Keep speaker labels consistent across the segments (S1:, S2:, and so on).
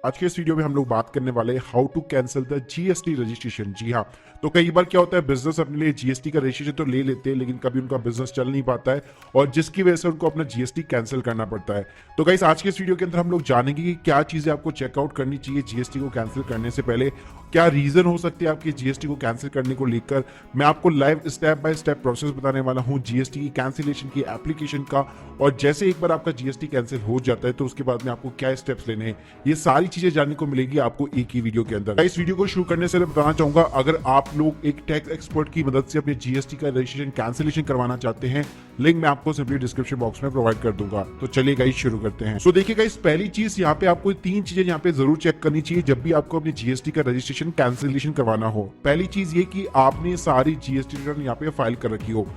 S1: आज के इस वीडियो में हम लोग बात करने वाले हैं how to cancel the GST registration. जी हाँ, तो कई बार क्या होता है, बिजनेस अपने लिए जीएसटी का रजिस्ट्रेशन तो ले लेते हैं लेकिन कभी उनका बिजनेस चल नहीं पाता है और जिसकी वजह से उनको अपना जीएसटी कैंसिल करना पड़ता है। तो गाइस आज के इस वीडियो के अंदर हम लोग जानेंगे कि क्या चीजें आपको चेकआउट करनी चाहिए जीएसटी को कैंसिल करने से पहले, क्या रीजन हो सकती है आपकी जीएसटी को कैंसिल करने को लेकर। मैं आपको live step by step process बताने वाला हूं जीएसटी की कैंसिलेशन की एप्लीकेशन का, और जैसे एक बार आपका जीएसटी कैंसिल हो जाता है तो उसके बाद में आपको क्या स्टेप्स लेने हैं, ये सारी चीजें जानने को मिलेगी आपको एक ही वीडियो के अंदर। इस वीडियो को शुरू करने से पहले बताना चाहूंगा, अगर आप लोग एक टैक्स एक्सपर्ट की मदद से अपने जीएसटी का रजिस्ट्रेशन कैंसिलेशन करवाना चाहते हैं, लिंक मैं आपको सिंपली डिस्क्रिप्शन बॉक्स में प्रोवाइड कर दूंगा। तो चलिए गाइस शुरू करते हैं। तो देखिए गाइस, पहली चीज यहाँ पे आपको तीन चीजें यहाँ पे जरूर चेक करनी चाहिए जब भी आपको अपनी जीएसटी का रजिस्ट्रेशन कैंसिलेशन करवाना हो। पहली चीज ये कि आपने सारी जीएसटी रिटर्न यहाँ पे फाइल कर रखी हो।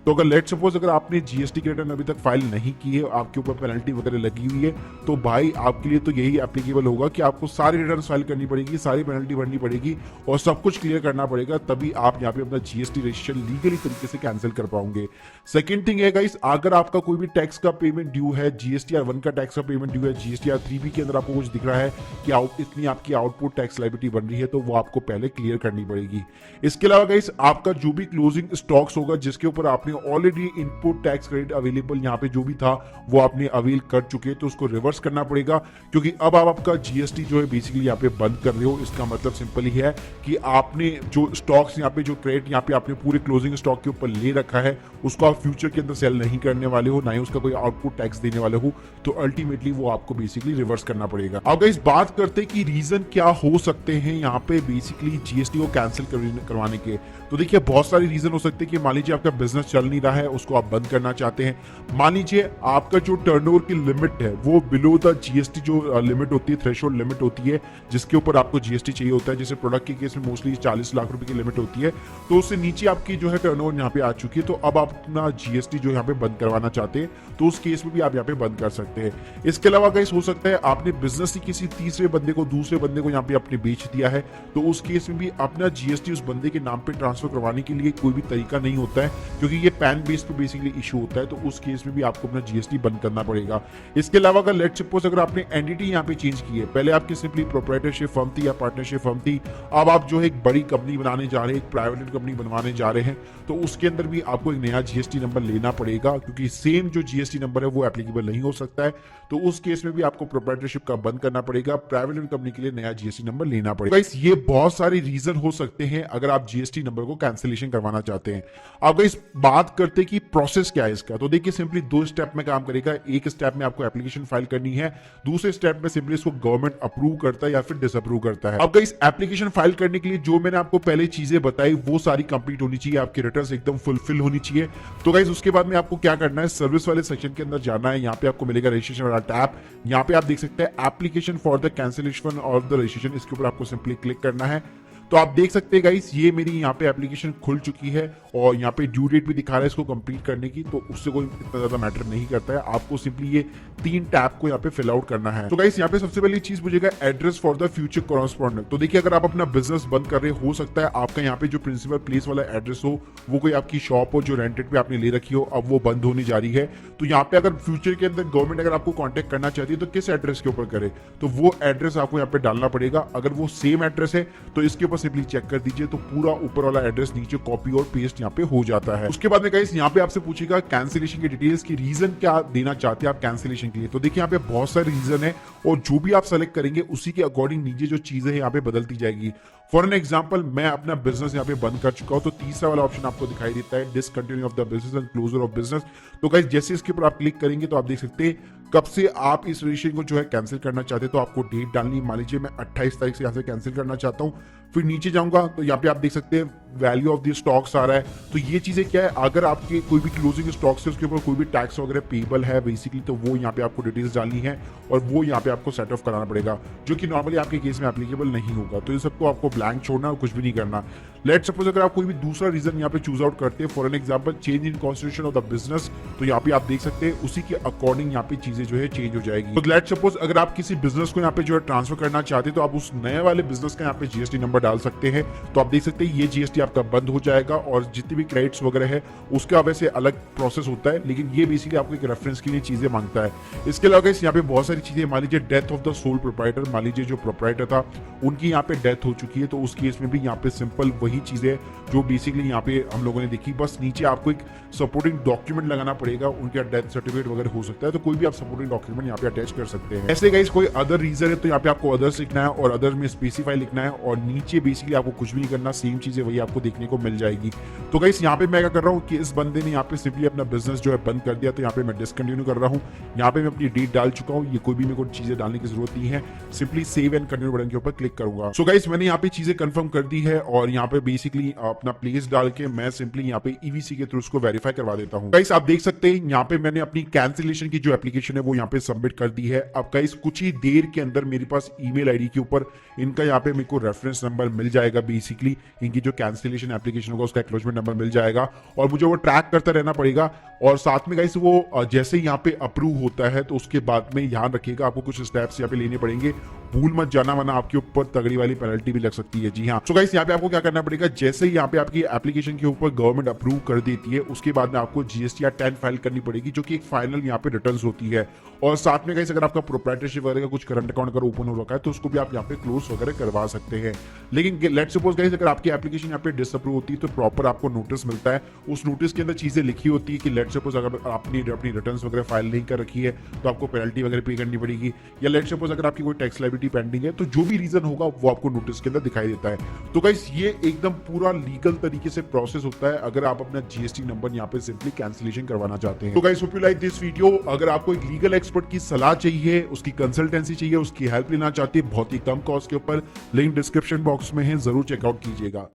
S1: तो अगर लेट सपोज अगर आपने जीएसटी की रिटर्न अभी तक फाइल नहीं की है, आपके ऊपर पेनल्टी वगैरह लगी हुई है, तो भाई आपके लिए तो यही एप्लीकेबल होगा कि आपको सारी रिटर्न फाइल करनी पड़ेगी, सारी पेनल्टी भरनी पड़ेगी और सब कुछ क्लियर करना पड़ेगा, तभी आप यहाँ पे अपना जीएसटी रजिस्ट्रेशन लीगली तरीके से कैंसिल कर पाओगे। सेकंड थिंग है गाइस, अगर आपका कोई भी टैक्स का पेमेंट ड्यू है, जीएसटीआर 1 का टैक्स का पेमेंट ड्यू है, जीएसटीआर 3B के अंदर आपको कुछ दिख रहा है कि इतनी आपकी आउटपुट टैक्स लायबिलिटी बन रही है, तो वो आपको पहले क्लियर करनी पड़ेगी। इसके अलावा गाइस, आपका जो भी क्लोजिंग स्टॉक्स होगा जिसके ऊपर आपने already input tax credit available यहाँ पे जो भी था वो आपने अवेल कर चुके, तो उसको रिवर्स करना पड़ेगा, क्योंकि अब आप आपका जीएसटी जो है बेसिकली यहाँ पे बंद कर रहे हो। इसका मतलब सिंपल ही है कि आपने जो स्टॉक्स यहाँ पे जो क्रेडिट यहाँ पे आपने पूरे क्लोजिंग स्टॉक के ऊपर ले रखा है उसको आप फ्यूचर के अंदर सेल नहीं करने वाले हो, ना ही उसका कोई आउटपुट टैक्स देने वाले हो, तो अल्टीमेटली वो आपको बेसिकली रिवर्स करना पड़ेगा। अब इस बात करते कि रीजन क्या हो सकते हैं यहाँ पे बेसिकली जीएसटी को कैंसिल करवाने के। तो देखिए बहुत सारे रीजन हो सकते हैं कि मान लीजिए आपका बिजनेस चल नहीं रहा है, उसको आप बंद करना चाहते हैं। मान लीजिए आपका जो टर्नओवर की लिमिट है वो बिलो द जीएसटी जो लिमिट होती है, थ्रेशोल्ड लिमिट होती है जिसके ऊपर आपको जीएसटी चाहिए होता है, जैसे प्रोडक्ट के केस में मोस्टली 40 लाख रुपए की लिमिट होती है, तो उससे नीचे आपकी जो है टर्नओवर यहाँ पे आ चुकी है, तो अब आप अपना जीएसटी जो यहाँ पे बंद करवाना चाहते हैं तो उस केस में भी आप यहाँ पे बंद कर सकते हैं। इसके अलावा गाइस हो सकता है आपने बिजनेस ही किसी तीसरे बंदे को दूसरे बंदे को यहाँ पे आपने बेच दिया है, तो उस केस में भी अपना जीएसटी उस बंदे के नाम पे ट्रांसफर करवाने के लिए कोई भी तरीका नहीं होता है, क्योंकि ये पैन बेस पे बेसिकली इशू होता है, तो उस केस में भी आपको अपना जीएसटी बंद करना पड़ेगा। इसके अलावा अगर लेट सपोज अगर आपने एंटिटी यहाँ पे चेंज की है, पहले आपकी सिंपली प्रोप्राइटरशिप फर्म थी या पार्टनरशिप फर्म थी, अब आप जो है एक बड़ी कंपनी बनाने जा रहे हैं, एक प्राइवेट कंपनी बनवाने जा रहे हैं, तो उसके अंदर भी आपको एक नया जीएसटी नंबर लेना पड़ेगा, क्योंकि सेम जो जीएसटी नंबर है वो एप्लीकेबल नहीं हो सकता है, तो उस केस में भी आपको प्रोप्राइटरशिप का बंद करना पड़ेगा, प्राइवेट कंपनी के लिए नया जीएसटी नंबर लेना पड़ेगा। गाइस ये बहुत सारे रीजन हो सकते हैं अगर आप जीएसटी नंबर को कैंसिलेशन करवाना चाहते हैं। अब गाइस बात करते कि प्रोसेस क्या है इसका, तो देखिए सिंपली 2 स्टेप में काम करेगा। एक स्टेप में आपको एप्लीकेशन फाइल करनी है, दूसरे स्टेप में सिंपली इसको गवर्नमेंट अप्रूव करता है या फिर डिसअप्रूव करता है। अब गाइस एप्लीकेशन फाइल करने के लिए जो मैंने आपको पहले चीजें बताई वो सारी कंप्लीट होनी चाहिए, आपकी रिटर्न्स एकदम फुलफिल होनी चाहिए। तो गाइस उसके बाद में आपको क्या करना है, सर्विस वाले सेक्शन के अंदर जाना है, यहाँ पे आपको मिलेगा रजिस्ट्रेशन वाला टैब, यहाँ पे आप देख सकते हैं application for the cancellation of the registration, इसके ऊपर आपको सिंपली क्लिक करना है। तो आप देख सकते हैं गाइस ये मेरी यहाँ पे एप्लीकेशन खुल चुकी है और यहाँ पे ड्यू डेट भी दिखा रहा है इसको कंप्लीट करने की, तो उससे कोई इतना ज्यादा मैटर नहीं करता है, आपको सिंपली ये 3 टैब को यहाँ पे फिल आउट करना है। तो गाइस यहाँ पे सबसे पहली चीज पूछेगा address for the future correspondent. तो देखिए अगर आप अपना बिजनेस बंद कर रहे हो सकता है आपका यहाँ पे जो प्रिंसिपल प्लेस वाला एड्रेस हो वो कोई आपकी शॉप हो जो रेंटेड पे आपने ले रखी हो, अब वो बंद होने जा रही है, तो यहाँ पे अगर फ्यूचर के अंदर गवर्नमेंट अगर आपको कॉन्टेक्ट करना चाहती है तो किस एड्रेस के ऊपर करे, तो वो एड्रेस आपको यहाँ पे डालना पड़ेगा। अगर वो सेम एड्रेस है तो इसके ऊपर सिंपली चेक कर दीजिए, तो पूरा ऊपर वाला एड्रेस नीचे कॉपी और पेस्ट यहाँ पे हो जाता है। उसके बाद में गाइस यहाँ पे आपसे पूछेगा कैंसिलेशन की डिटेल्स की, रीजन क्या देना चाहते हैं आप कैंसिलेशन के लिए। तो देखिए यहाँ पे बहुत सारे रीजन है और जो भी आप सेलेक्ट करेंगे उसी के अकॉर्डिंग नीचे जो चीजें हैं यहाँ पे बदलती जाएगी। फॉर एन एग्जाम्पल मैं अपना बिजनेस यहाँ पे बंद कर चुका हूँ, तो तीसरा वाला ऑप्शन आपको दिखाई देता है discontinue of the business and closure of business. तो गाइस जैसे इसके ऊपर आप क्लिक करेंगे तो आप देख सकते हैं कब से आप इस रजिस्ट्रेशन को जो है कैंसिल करना चाहते हैं, तो आपको डेट डालनी है। मान लीजिए मैं 28 तारीख से यहाँ से कैंसिल करना चाहता हूँ, फिर नीचे जाऊंगा तो यहाँ पे आप देख सकते हैं वैल्यू ऑफ द स्टॉक्स आ रहा है। तो ये चीजें क्या है, अगर आपके कोई भी क्लोजिंग स्टॉक्स है उसके ऊपर कोई भी टैक्स वगैरह पेबल है बेसिकली, तो वो यहाँ पे आपको डिटेल्स डालनी है और वो यहाँ पे आपको सेट ऑफ कराना पड़ेगा, जो कि नॉर्मली आपके केस में एप्लीकेबल नहीं होगा। तो ये सबको आपको ब्लैंक छोड़ना और कुछ भी नहीं करना। लेट सपोज अगर आप कोई भी दूसरा रीजन यहाँ पे चूज आउट करते हैं, for an example change in constitution of the business, तो यहाँ पे आप देख सकते हैं उसी के अकॉर्डिंग यहाँ पे चीजें जो है चेंज हो जाएगी। तो लेट सपोज अगर आप किसी बिजनेस को यहाँ पे जो है ट्रांसफर करना चाहते हैं तो आप उस नए वाले बिजनेस का यहाँ पे जीएसटी नंबर नंबर डाल सकते हैं, तो आप देख सकते हैं ये जीएसटी आपका बंद हो जाएगा। और जितनी भी क्रेडिट्स वगैरह है उसका वैसे अलग प्रोसेस होता है, लेकिन ये बेसिकली आपको एक रेफरेंस के लिए चीजें मांगता है। इसके अलावा गाइस यहाँ पे बहुत सारी चीजें, मान लीजिए death of the sole proprietor, मान लीजिए जो प्रोप्राइटर था उनकी यहाँ पे डेथ हो चुकी है, तो उस केस में भी यहाँ पे सिंपल वही चीजें जो बेसिकली यहाँ पे हम लोगों ने देखी, बस नीचे आपको एक सपोर्टिंग डॉक्यूमेंट लगाना पड़ेगा, उनका डेथ सर्टिफिकेट वगैरह हो सकता है, तो कोई भी आप सपोर्टिंग डॉक्यूमेंट यहाँ पे अटैच कर सकते हैं। ऐसे गाइस कोई अदर रीजन है तो यहाँ पे आपको अदर्स लिखना है और अदर में स्पेसिफाई लिखना है, और नीचे बेसिकली आपको कुछ भी नहीं करना, सेम चीजें वही आपको देखने को मिल जाएगी। तो गाइस यहाँ पे मैं क्या कर रहा हूँ कि इस बंदे ने यहाँ पे सिंपली अपना बिजनेस जो है बंद कर दिया, तो यहाँ पे मैं डिसकंटिन्यू कर रहा हूँ। यहाँ पे मैं अपनी डेट डाल चुका हूँ, ये कोई भी मेरे को चीजें डालने की जरूरत नहीं है, simply save and continue button के ऊपर क्लिक करूंगा। सो गाइस मैंने यहाँ पे चीजें कंफर्म कर दी है और यहाँ पे बेसिकली अपना प्लेस डाल के मैं सिंपली यहाँ पे ईवीसी के थ्रू उसको वेरीफाई करवा देता हूँ। गाइस आप देख सकते हैं यहाँ पे मैंने अपनी कैंसिलेशन की जो एप्लीकेशन है वो यहाँ पे सबमिट कर दी है। अब गाइस कुछ ही देर के अंदर मेरे पास ईमेल आईडी के ऊपर इनका यहाँ पे मेरे को रेफरेंस नंबर मिल जाएगा, बेसिकली इनकी जो कैंसिलेशन एप्लीकेशन होगा उसका एक्नॉलेजमेंट नंबर मिल जाएगा और मुझे वो ट्रैक करता रहना पड़ेगा। और साथ में गाइस वो जैसे यहाँ पे अप्रूव होता है तो उसके बाद में ध्यान रखिएगा आपको कुछ स्टेप्स यहाँ पे लेने पड़ेंगे, भूल मत जाना वरना आपके ऊपर तगड़ी वाली पेनल्टी भी लग सकती है। जी हाँ, तो गाइस यहाँ पे आपको क्या करना पड़ेगा, जैसे ही यहाँ पे आपकी एप्लीकेशन के ऊपर गवर्नमेंट अप्रूव कर देती है उसके बाद में आपको जीएसटी 10 फाइल करनी पड़ेगी, जो कि एक फाइनल यहाँ पे रिटर्न होती है। और साथ में गाइस अगर आपका प्रोप्राइटरशिप वगैरह का कुछ करंट अकाउंट अगर ओपन हो रखा है तो उसको भी आप यहाँ पे क्लोज वगैरह करवा सकते हैं। लेकिन लेट्स सपोज गाइस अगर आपकी एप्लीकेशन यहाँ पे डिसअप्रूव होती है तो प्रॉपर आपको नोटिस मिलता है, उस नोटिस के अंदर चीजें लिखी होती है कि लेट्स सपोज अगर आपने अपनी रिटर्न्स वगैरह फाइल नहीं कर रखी है तो आपको पेनल्टी वगैरह पे करनी पड़ेगी, या लेट्स सपोज अगर आपकी कोई टैक्स लायबिलिटी पेंडिंग है, तो जो भी रीजन होगा वो आपको नोटिस के अंदर दिखाई देता है। तो गाइस ये एकदम पूरा लीगल तरीके से प्रोसेस होता है अगर आप अपना जीएसटी नंबर यहाँ पे सिंपली कैंसिलेशन करवाना चाहते हैं। तो guys hope you like this video. अगर आपको एक लीगल एक्सपर्ट की सलाह चाहिए, उसकी कंसल्टेंसी चाहिए, उसकी हेल्प लेना चाहते हैं बहुत ही कम कॉस्ट के ऊपर, लिंक डिस्क्रिप्शन बॉक्स में है, जरूर चेकआउट कीजिएगा।